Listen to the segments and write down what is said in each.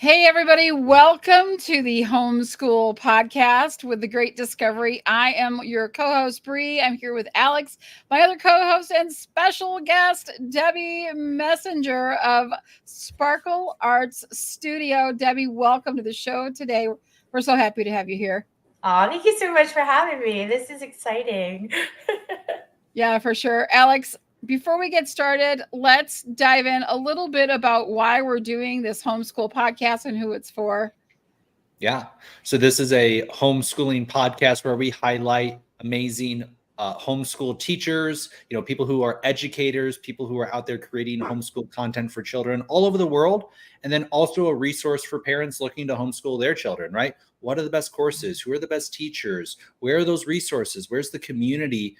Hey, everybody, welcome to the Homeschool Podcast with the Great Discovery. I am your co host, Bree. I'm here with Alex, my other co host, and special guest, Debbie Messenger of Sparkle Arts Studio. Debbie, welcome to the show today. We're so happy to have you here. Oh, thank you so much for having me. This is exciting. Yeah, for sure. Alex, before we get started, let's dive in a little bit about why we're doing this homeschool podcast and who it's for. Yeah. So this is a homeschooling podcast where we highlight amazing homeschool teachers, people who are educators, people who are out there creating homeschool content for children all over the world. And then also a resource for parents looking to homeschool their children, right? What are the best courses? Who are the best teachers? Where are those resources? Where's the community?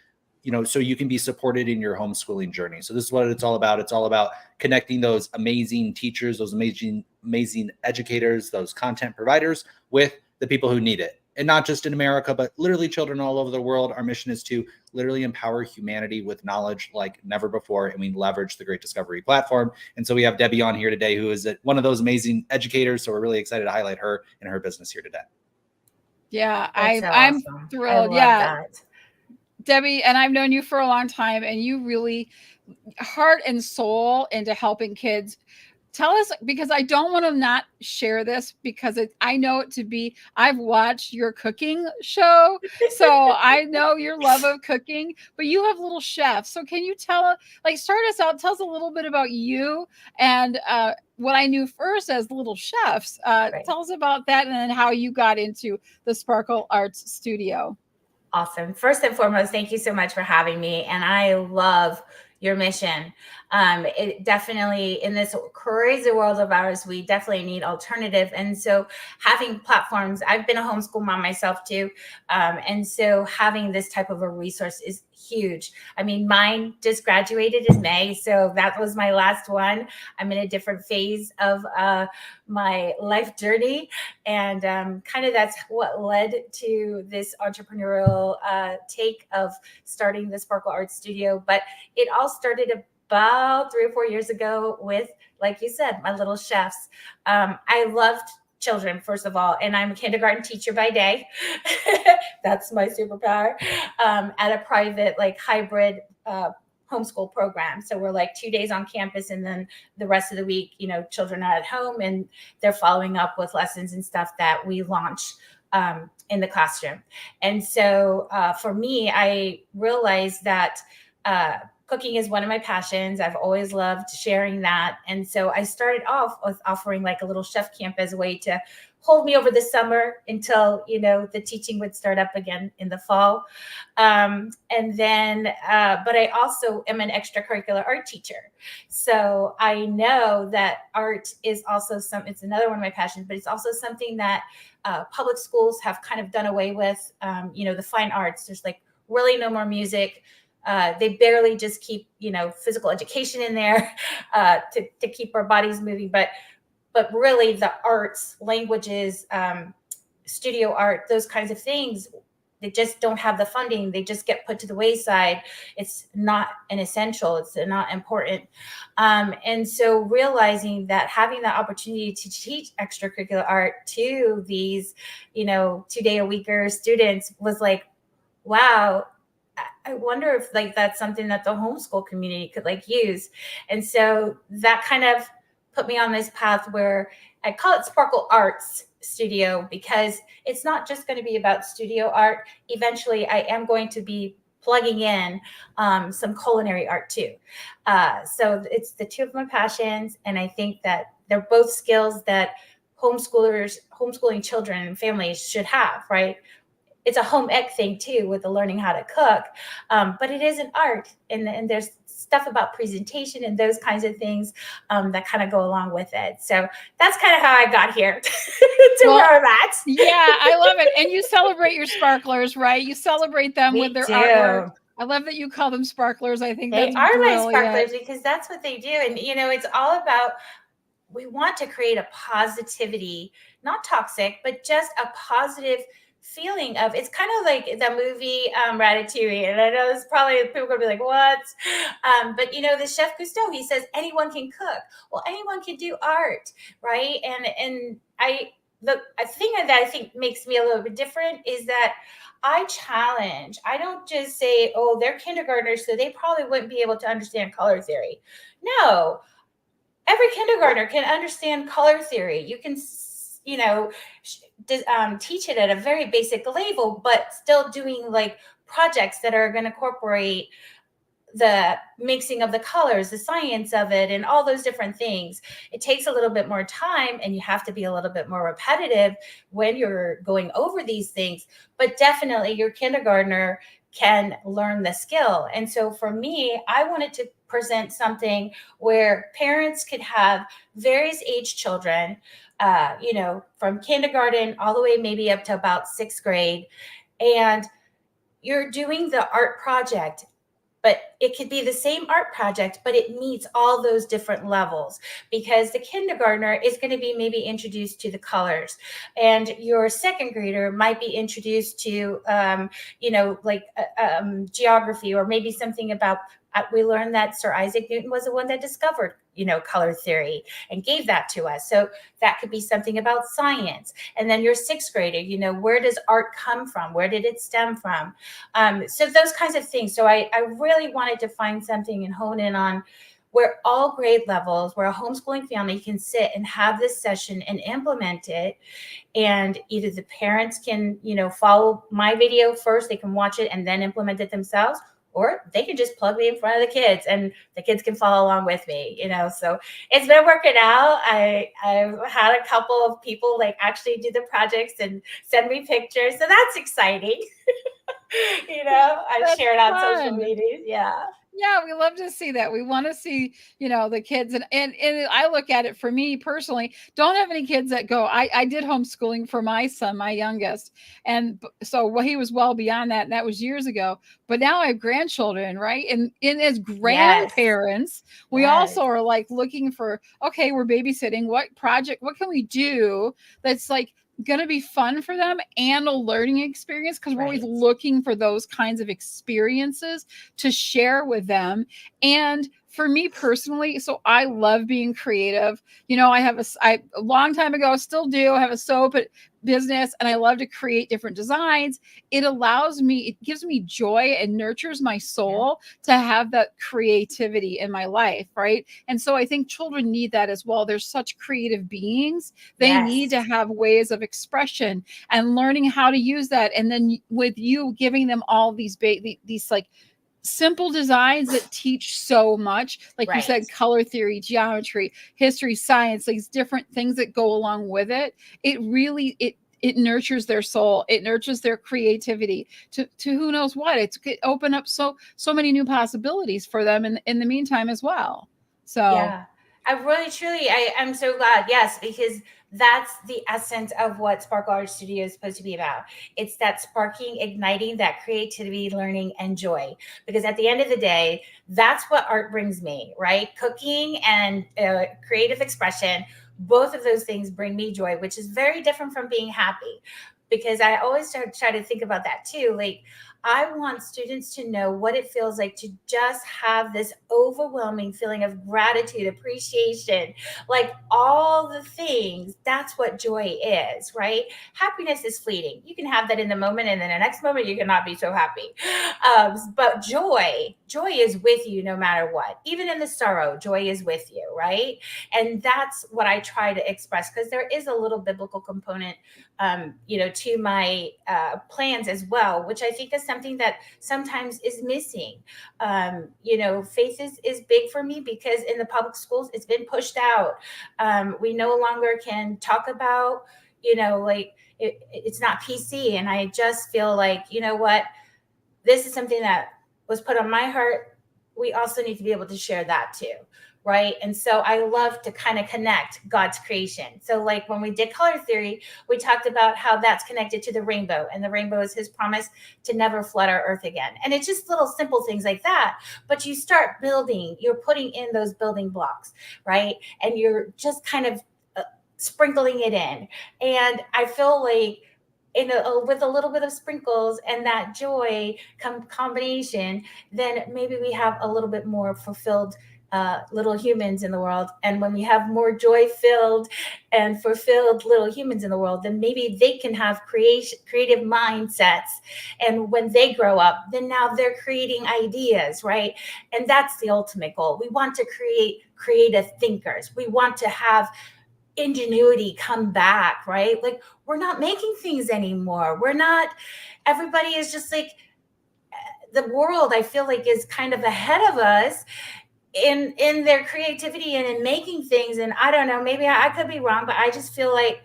So you can be supported in your homeschooling journey. So this is what it's all about. It's all about connecting those amazing teachers, those amazing educators, those content providers with the people who need it. And not just in America, but literally children all over the world. Our mission is to literally empower humanity with knowledge like never before. And we leverage the Great Discovery platform. And so we have Debbie on here today, who is one of those amazing educators. So we're really excited to highlight her and her business here today. Yeah, I'm I'm thrilled. That. Debbie, and I've known you for a long time, and you really heart and soul into helping kids. Tell us, because I don't want to not share this because I know it to be, I've watched your cooking show, so I know your love of cooking, but you have little chefs. So can you start us out, tell us a little bit about you and what I knew first as little chefs. Right. Tell us about that and then how you got into the Sparkle Arts Studio. Awesome. First and foremost, thank you so much for having me. And I love your mission. It definitely, in this crazy world of ours, we definitely need alternative. And so having platforms, I've been a homeschool mom myself too. And so having this type of a resource is huge. I mean, mine just graduated in May, so that was my last one. I'm in a different phase of my life journey. And kind of that's what led to this entrepreneurial take of starting the Sparkle Arts Studio. But it all started about 3 or 4 years ago with, like you said, my little chefs. I loved children, first of all, and I'm a kindergarten teacher by day. That's my superpower. At a private, hybrid homeschool program. So we're 2 days on campus, and then the rest of the week, children are at home and they're following up with lessons and stuff that we launch in the classroom. And so for me, I realized that cooking is one of my passions. I've always loved sharing that. And so I started off with offering a little chef camp as a way to hold me over the summer until, the teaching would start up again in the fall. And then, but I also am an extracurricular art teacher. So I know that art is also it's another one of my passions, but it's also something that public schools have kind of done away with, the fine arts. There's really no more music. They barely just keep, physical education in there to keep our bodies moving. But really the arts, languages, studio art, those kinds of things, they just don't have the funding. They just get put to the wayside. It's not an essential. It's not important. And so realizing that having the opportunity to teach extracurricular art to these, 2-day-a-weeker students was wow, I wonder if that's something that the homeschool community could use. And so that kind of put me on this path where I call it Sparkle Arts Studio, because it's not just going to be about studio art. Eventually I am going to be plugging in some culinary art too. So it's the two of my passions. And I think that they're both skills that homeschooling children and families should have, right? It's a home ec thing too, with the learning how to cook, but it is an art, and there's stuff about presentation and those kinds of things that kind of go along with it. So that's kind of how I got here to where I'm at. Yeah, I love it. And you celebrate your sparklers, right? You celebrate them with their artwork. I love that you call them sparklers. I think they that's are brilliant. my sparklers, because that's what they do. And it's all about, we want to create a positivity, not toxic, but just a positive feeling of, it's kind of like the movie Ratatouille, and I know this probably people are gonna be like, what? But the chef Cousteau, he says anyone can cook. Well, anyone can do art, right? And the thing that I think makes me a little bit different is that I challenge. I don't just say, oh, they're kindergartners, so they probably wouldn't be able to understand color theory. No, every kindergartner can understand color theory. You can, teach it at a very basic level, but still doing like projects that are going to incorporate the mixing of the colors, the science of it, and all those different things. It takes a little bit more time, and you have to be a little bit more repetitive when you're going over these things. But definitely your kindergartner can learn the skill. And so for me, I wanted to present something where parents could have various age children, from kindergarten all the way maybe up to about 6th grade. And you're doing the art project, but it could be the same art project, but it meets all those different levels, because the kindergartner is going to be maybe introduced to the colors, and your 2nd grader might be introduced to, geography, or maybe something about, we learned that Sir Isaac Newton was the one that discovered, color theory and gave that to us. So that could be something about science. And then your 6th grader, where does art come from? Where did it stem from? So those kinds of things. So I really wanted to find something and hone in on where all grade levels, where a homeschooling family can sit and have this session and implement it. And either the parents can, follow my video first, they can watch it and then implement it themselves, or they can just plug me in front of the kids and the kids can follow along with me, so it's been working out. I've had a couple of people like actually do the projects and send me pictures. So that's exciting. I've shared on social media. Yeah. Yeah, we love to see that. We want to see, the kids, and I look at it for me personally, don't have any kids that go. I did homeschooling for my son, my youngest. And so he was well beyond that. And that was years ago. But now I have grandchildren, right? And as grandparents, we also are like looking for, okay, we're babysitting. What can we do that's like going to be fun for them and a learning experience, because we're always looking for those kinds of experiences to share with them. And for me personally, so I love being creative. I a long time ago, still do have a soap business, and I love to create different designs. It gives me joy and nurtures my soul to have that creativity in my life, right? And so I think children need that as well. They're such creative beings. They need to have ways of expression and learning how to use that. And then with you giving them all these like simple designs that teach so much, like you said, color theory, geometry, history, science, these different things that go along with it. It really, it nurtures their soul. It nurtures their creativity to who knows what. It's open up so many new possibilities for them in the meantime as well. So yeah, I really, truly, I'm so glad. Yes, because that's the essence of what Sparkle Art Studio is supposed to be about. It's that sparking, igniting that creativity, learning, and joy. Because at the end of the day, that's what art brings me, right? Cooking and creative expression, both of those things bring me joy, which is very different from being happy. Because I always try to think about that too. Like, I want students to know what it feels like to just have this overwhelming feeling of gratitude, appreciation, like all the things. That's what joy is, right? Happiness is fleeting. You can have that in the moment, and then the next moment you cannot be so happy. But joy is with you no matter what. Even in the sorrow, joy is with you, right? And that's what I try to express, because there is a little biblical component to my plans as well, which I think is something that sometimes is missing. Faith is big for me, because in the public schools, it's been pushed out. We no longer can talk about, it's not PC. And I just feel like, what, this is something that was put on my heart. We also need to be able to share that too. Right. And so I love to kind of connect God's creation. So like when we did color theory, we talked about how that's connected to the rainbow, and the rainbow is his promise to never flood our earth again. And it's just little simple things like that. But you start building, you're putting in those building blocks, right? And you're just kind of sprinkling it in. And I feel like with a little bit of sprinkles and that joy combination, then maybe we have a little bit more fulfilled little humans in the world. And when we have more joy filled and fulfilled little humans in the world, then maybe they can have creative mindsets. And when they grow up, then now they're creating ideas, right? And that's the ultimate goal. We want to create creative thinkers. We want to have ingenuity come back, right? Like, we're not making things anymore. Everybody is just like, the world, I feel like, is kind of ahead of us in their creativity and in making things. And I don't know, maybe I could be wrong, but I just feel like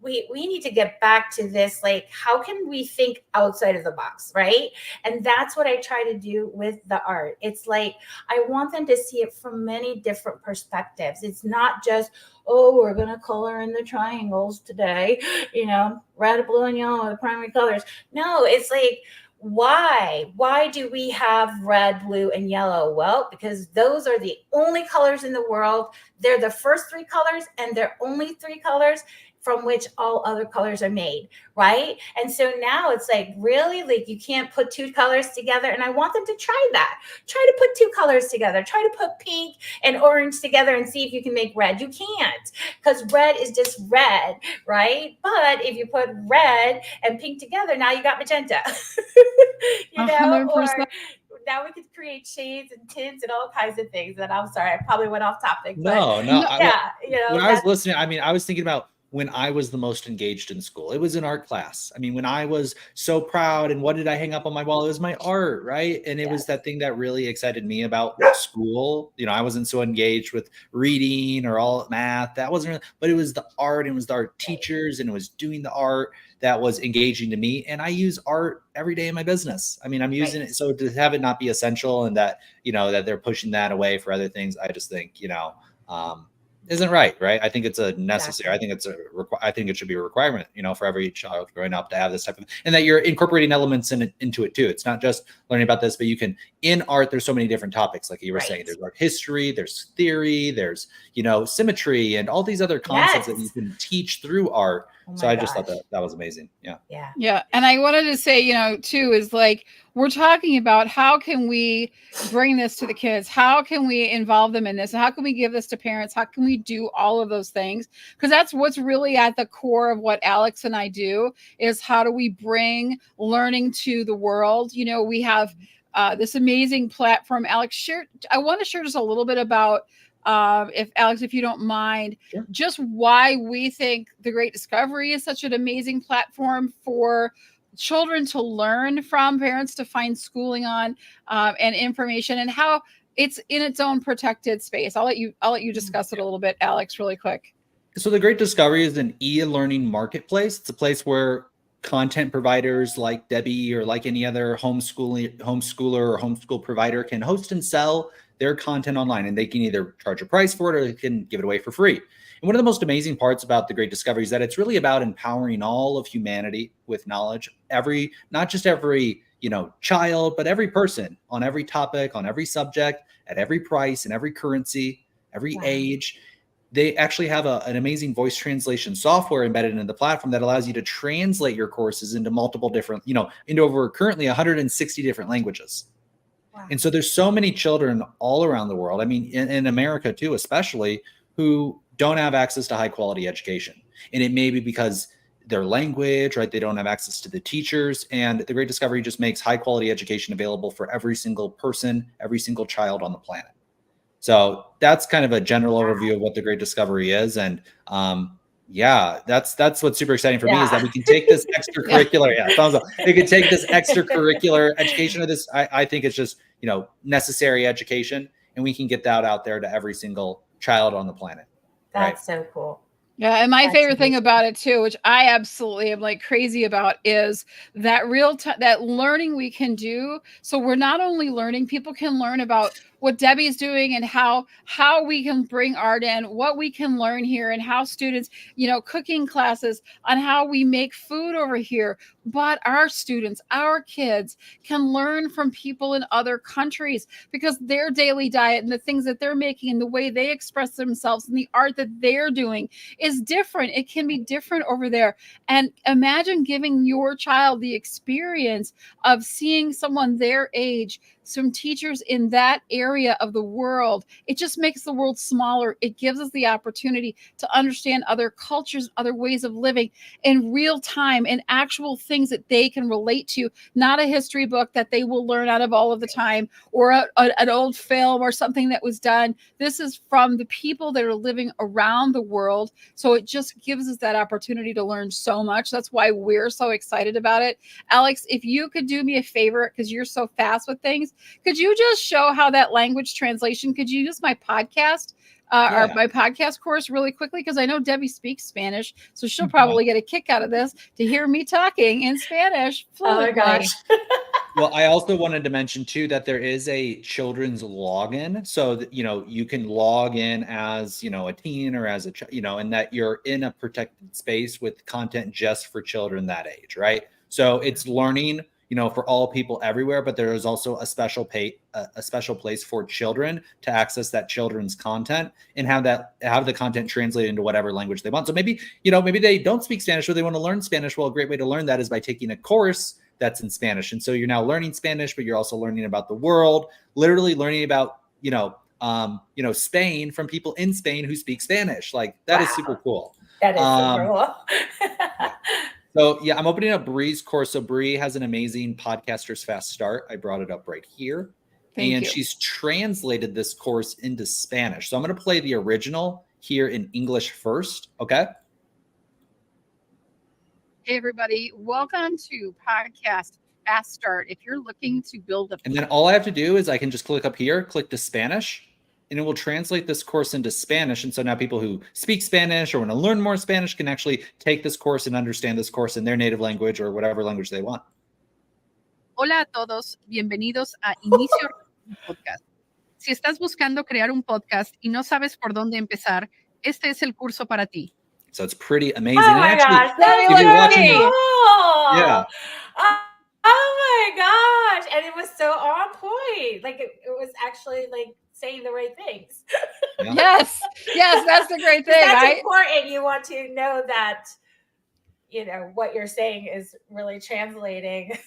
we need to get back to this, like, how can we think outside of the box, right? And that's what I try to do with the art. It's like, I want them to see it from many different perspectives. It's not just, oh, we're going to color in the triangles today, red, blue, and yellow are the primary colors. No, it's like, why do we have red, blue, and yellow? Well, because those are the only colors in the world. They're the first three colors, and they're only three colors from which all other colors are made, right? And so now it's like, really, like, you can't put two colors together. And I want them to try that. Try to put two colors together. Try to put pink and orange together and see if you can make red. You can't, because red is just red, right? But if you put red and pink together, now you got magenta. 100%. Or now we could create shades and tints and all kinds of things. And I'm sorry, I probably went off topic. No. Yeah, when I was listening, I was thinking about when I was the most engaged in school. It was in art class. I mean, when I was so proud, and what did I hang up on my wall? It was my art, right? And it was that thing that really excited me about school. I wasn't so engaged with reading or all math. That wasn't really, but it was the art, and it was our teachers, and it was doing the art that was engaging to me. And I use art every day in my business. I mean, I'm using it. So to have it not be essential, and that, that they're pushing that away for other things, I just think, isn't right. I think it's a necessary. Exactly. I think it should be a requirement, for every child growing up to have this type of, and that you're incorporating elements into it too. It's not just learning about this, but you can, in art, there's so many different topics. Like you were saying, there's art history, there's theory, there's, symmetry, and all these other concepts that you can teach through art. So I just thought that was amazing. Yeah. And I wanted to say, too, is like, we're talking about how can we bring this to the kids? How can we involve them in this? How can we give this to parents? How can we do all of those things? Because that's what's really at the core of what Alex and I do, is how do we bring learning to the world? We have this amazing platform. Alex, I want to share just a little bit about, if Alex, if you don't mind, just why we think the Great Discovery is such an amazing platform for children to learn from, parents to find schooling on, and information, and how it's in its own protected space. I'll let you discuss it a little bit, Alex, really quick. So the Great Discovery is an e-learning marketplace. It's a place where content providers like Debbie or like any other homeschooler or homeschool provider can host and sell their content online, and they can either charge a price for it or they can give it away for free. And one of the most amazing parts about the Great Discovery is that it's really about empowering all of humanity with knowledge. Not just every child, but every person on every topic, on every subject, at every price, and every currency, every age. They actually have an amazing voice translation software embedded in the platform that allows you to translate your courses into multiple different, into over currently 160 different languages. Wow. And so there's so many children all around the world, I mean, in America too, especially, who don't have access to high quality education. And it may be because their language, right? They don't have access to the teachers. And the Great Discovery just makes high quality education available for every single person, every single child on the planet. So that's kind of a general overview of what the Great Discovery is. And that's what's super exciting for me, is that we can take this extracurricular, thumbs up. We can take this extracurricular education, or this, I think it's just, necessary education, and we can get that out there to every single child on the planet. That's so cool. Yeah. And my favorite thing about it too, which I absolutely am like crazy about, is that that learning we can do. So we're not only learning, people can learn about what Debbie's doing and how we can bring art in, what we can learn here, and how students, cooking classes on how we make food over here. But our students, our kids can learn from people in other countries, because their daily diet and the things that they're making and the way they express themselves and the art that they're doing is different. It can be different over there. And imagine giving your child the experience of seeing someone their age, some teachers in that area of the world. It just makes the world smaller. It gives us the opportunity to understand other cultures, other ways of living in real time, and actual things that they can relate to, not a history book that they will learn out of all of the time, or an old film or something that was done. This is from the people that are living around the world. So it just gives us that opportunity to learn so much. That's why we're so excited about it. Alex, if you could do me a favor, because you're so fast with things, could you just show how that language translation, could you use my podcast or my podcast course really quickly? Because I know Debbie speaks Spanish, so she'll probably get a kick out of this to hear me talking in Spanish fluently. Oh my gosh. Well, I also wanted to mention too that there is a children's login, so that you can log in as a teen or as and that you're in a protected space with content just for children that age, right? So it's learning, for all people everywhere, but there is also a special place for children to access that children's content and have the content translated into whatever language they want. So maybe they don't speak Spanish or they want to learn Spanish. Well, a great way to learn that is by taking a course that's in Spanish. And so you're now learning Spanish, but you're also learning about the world, literally learning about, Spain from people in Spain who speak Spanish. Like that is super cool. That is super cool. So yeah, I'm opening up Bree's course. So Bree has an amazing Podcaster's Fast Start. I brought it up right here. Thank you. She's translated this course into Spanish. So I'm going to play the original here in English first. Okay. Hey everybody, welcome to Podcast Fast Start. If you're looking to build a... And then all I have to do is I can just click up here, click to Spanish, and it will translate this course into Spanish. And so now people who speak Spanish or want to learn more Spanish can actually take this course and understand this course in their native language or whatever language they want. Hola a todos, bienvenidos a Inicio Podcast. Si estás buscando crear un podcast y no sabes por dónde empezar, este es el curso para ti. So it's pretty amazing. Oh my gosh, that's cool. Yeah. Oh my gosh. And it was so on point. Like it was actually like saying the right things. Yeah. Yes, that's the great thing. That's important. You want to know that, what you're saying is really translating.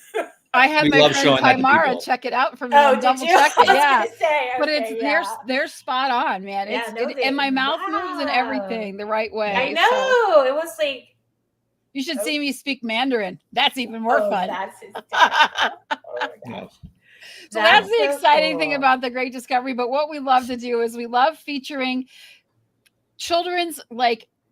I had my friend Tamara check it out for me. Oh, double did you? check it. Yeah. But they're spot on, man. And my mouth moves and everything the right way. I know. So. It was like, you should see me speak Mandarin. That's even more fun. That's hysterical. So that's the exciting thing about the Great Discovery. But what we love to do is we love featuring children's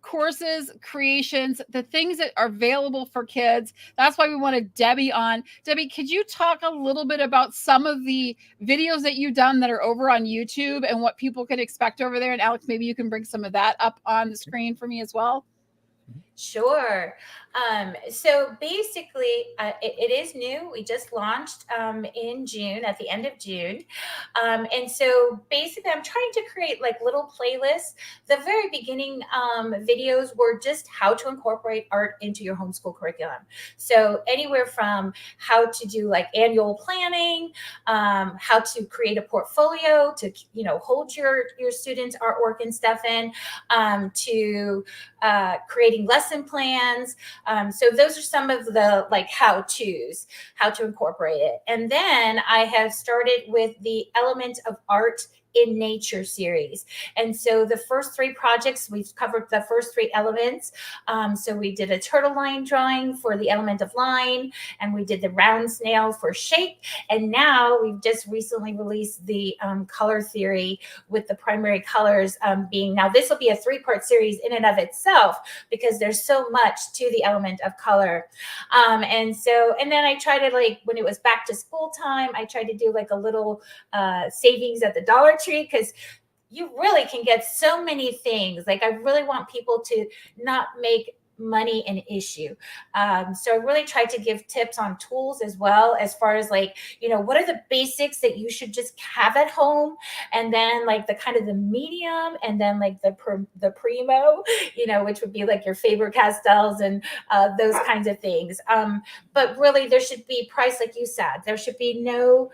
courses, creations, the things that are available for kids. That's why we wanted Debbie on. Debbie, could you talk a little bit about some of the videos that you've done that are over on YouTube and what people can expect over there? And Alex, maybe you can bring some of that up on the screen for me as well. Sure. So basically, it is new. We just launched in June, at the end of June. And so basically, I'm trying to create little playlists. The very beginning videos were just how to incorporate art into your homeschool curriculum. So anywhere from how to do annual planning, how to create a portfolio to, hold your students' artwork and stuff in, to creating lesson plans. So those are some of the how-tos, how to incorporate it. And then I have started with the Element of Art in Nature series. And so the first 3 projects, we've covered the first 3 elements. So we did a turtle line drawing for the element of line, and we did the round snail for shape. And now we've just recently released the color theory with the primary colors being, now this will be a 3-part series in and of itself because there's so much to the element of color. And then I tried to when it was back to school time, I tried to do a little savings at the Dollar Tree, because you really can get so many things. I really want people to not make money an issue. So I really tried to give tips on tools as well, as far as like, what are the basics that you should just have at home, and then like the kind of the medium, and then like the primo, which would be like your Faber Castells and those kinds of things. But really, there should be price, like you said. There should be no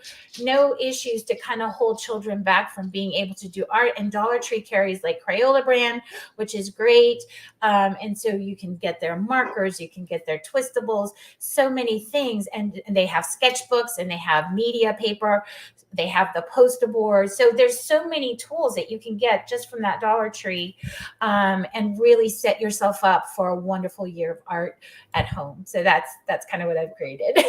issues to kind of hold children back from being able to do art. And Dollar Tree carries like Crayola brand, which is great. And so you can get their markers, you can get their twistables, so many things. And they have sketchbooks, and they have media paper, they have the poster board. So there's so many tools that you can get just from that Dollar Tree, and really set yourself up for a wonderful year of art at home. So that's kind of what I've created.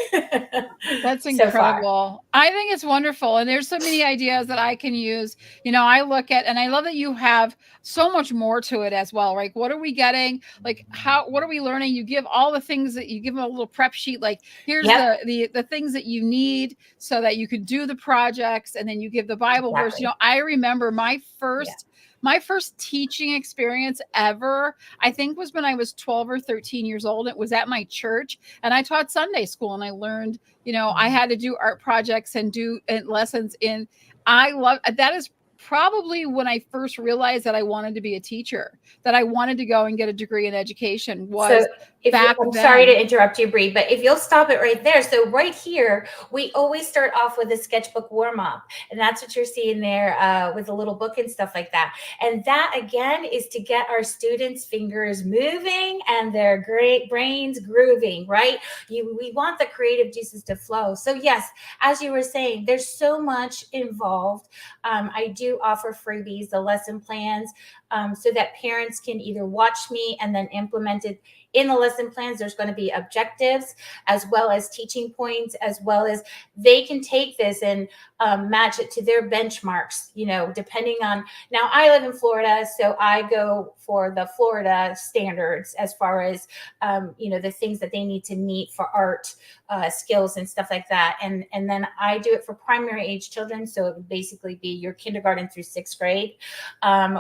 That's incredible. I think it's wonderful. And there's so many ideas that I can use. I look at, and I love that you have so much more to it as well. Right? What are we getting? Like what are we learning? You give all the things that you give them a little prep sheet. Like here's the things that you need so that you could do the projects, and then you give the Bible verse. I remember my first teaching experience ever, I think, was when I was 12 or 13 years old. It was at my church, and I taught Sunday school, and I learned, I had to do art projects and do lessons in. I love that. Is probably when I first realized that I wanted to be a teacher, that I wanted to go and get a degree in education. I'm sorry to interrupt you, Bree, but if you'll stop it right there. So right here, we always start off with a sketchbook warm up, and that's what you're seeing there with a little book and stuff like that. And that again is to get our students' fingers moving and their great brains grooving, right? We want the creative juices to flow. So yes, as you were saying, there's so much involved. I do offer freebies, the lesson plans, so that parents can either watch me and then implement it in the lesson plans. There's going to be objectives as well as teaching points, as well as they can take this and match it to their benchmarks, depending on. Now, I live in Florida, so I go for the Florida standards as far as, the things that they need to meet for art skills and stuff like that. And then I do it for primary age children. So it would basically be your kindergarten through 6th grade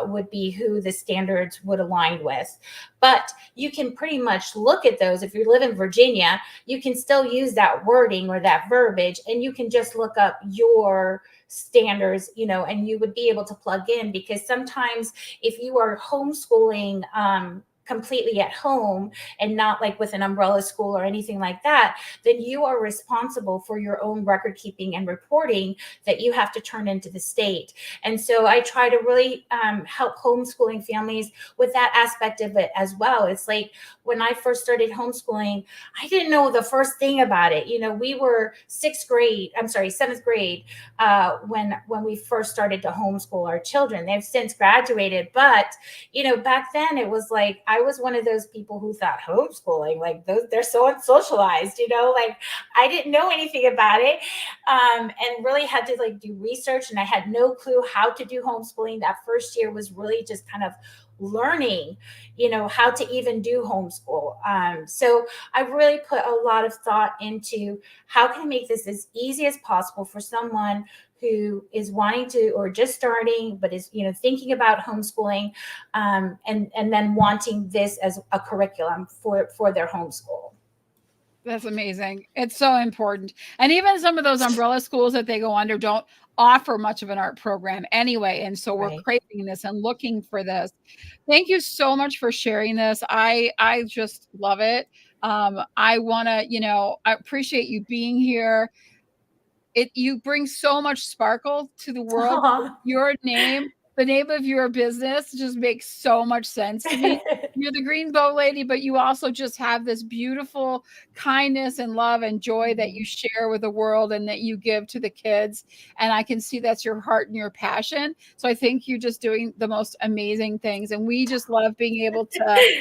would be who the standards would align with. But you can pretty much look at those. If you live in Virginia, you can still use that wording or that verbiage, and you can just look up your standards, and you would be able to plug in, because sometimes if you are homeschooling completely at home and not like with an umbrella school or anything like that, then you are responsible for your own record keeping and reporting that you have to turn into the state. And so I try to really help homeschooling families with that aspect of it as well. It's like when I first started homeschooling, I didn't know the first thing about it. We were 7th grade when we first started to homeschool our children. They've since graduated, but back then it was like I was one of those people who thought homeschooling, like they're so unsocialized, like I didn't know anything about it, and really had to like do research, and I had no clue how to do homeschooling. That first year was really just kind of learning, how to even do homeschool. So I really put a lot of thought into how can I make this as easy as possible for someone who is wanting to, or just starting, but is, thinking about homeschooling, and then wanting this as a curriculum for their homeschool. That's amazing. It's so important. And even some of those umbrella schools that they go under don't offer much of an art program anyway. And so we're craving this and looking for this. Thank you so much for sharing this. I just love it. I want to, I appreciate you being here. You bring so much sparkle to the world. Your name, the name of your business just makes so much sense to me. You're the Green Bow Lady, but you also just have this beautiful kindness and love and joy that you share with the world and that you give to the kids. And I can see that's your heart and your passion. So I think you're just doing the most amazing things. And we just love being able to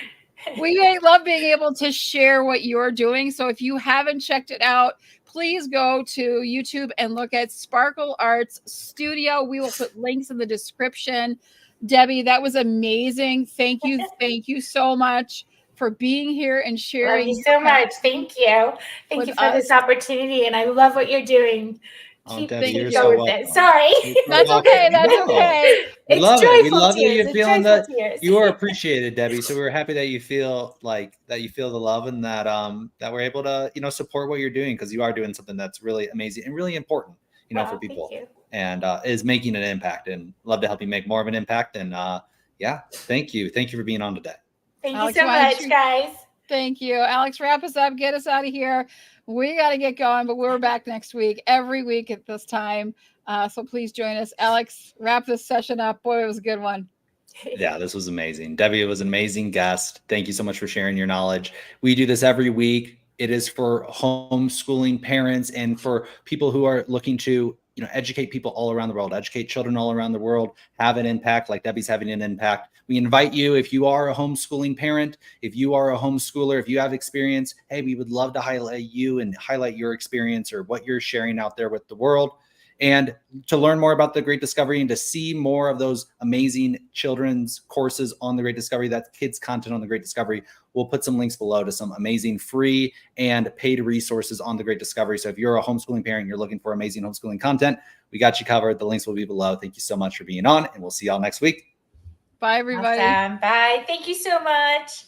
share what you're doing. So if you haven't checked it out, please go to YouTube and look at Sparkle Arts Studio. We will put links in the description. Debbie, that was amazing. Thank you. Thank you so much for being here and sharing. Love you so much. Thank you. Thank you for this opportunity. And I love what you're doing. keep Debbie, you're going so with welcome. it. Sorry. That's okay. That's No. okay. We It's love it. We joyful love that tears. you're It's feeling joyful that tears. you are appreciated, Debbie. So we're happy that you feel the love and that that we're able to, support what you're doing, because you are doing something that's really amazing and really important, for people, and is making an impact, and love to help you make more of an impact. And yeah, thank you. Thank you for being on today. Thank Alex, you so much, guys. Thank you. Alex, wrap us up. Get us out of here. We got to get going, but we're back next week, every week at this time. So please join us. Alex, wrap this session up. Boy, it was a good one. Yeah, this was amazing. Debbie was an amazing guest. Thank you so much for sharing your knowledge. We do this every week. It is for homeschooling parents and for people who are looking to, educate people all around the world, educate children all around the world, have an impact like Debbie's having an impact. We invite you, if you are a homeschooling parent, if you are a homeschooler, if you have experience, hey, we would love to highlight you and highlight your experience or what you're sharing out there with the world. And to learn more about the Great Discovery and to see more of those amazing children's courses on the Great Discovery, that's kids content on the Great Discovery, we'll put some links below to some amazing free and paid resources on the Great Discovery. So if you're a homeschooling parent, you're looking for amazing homeschooling content, we got you covered. The links will be below. Thank you so much for being on, and we'll see y'all next week. Bye, everybody. Awesome. Bye. Thank you so much.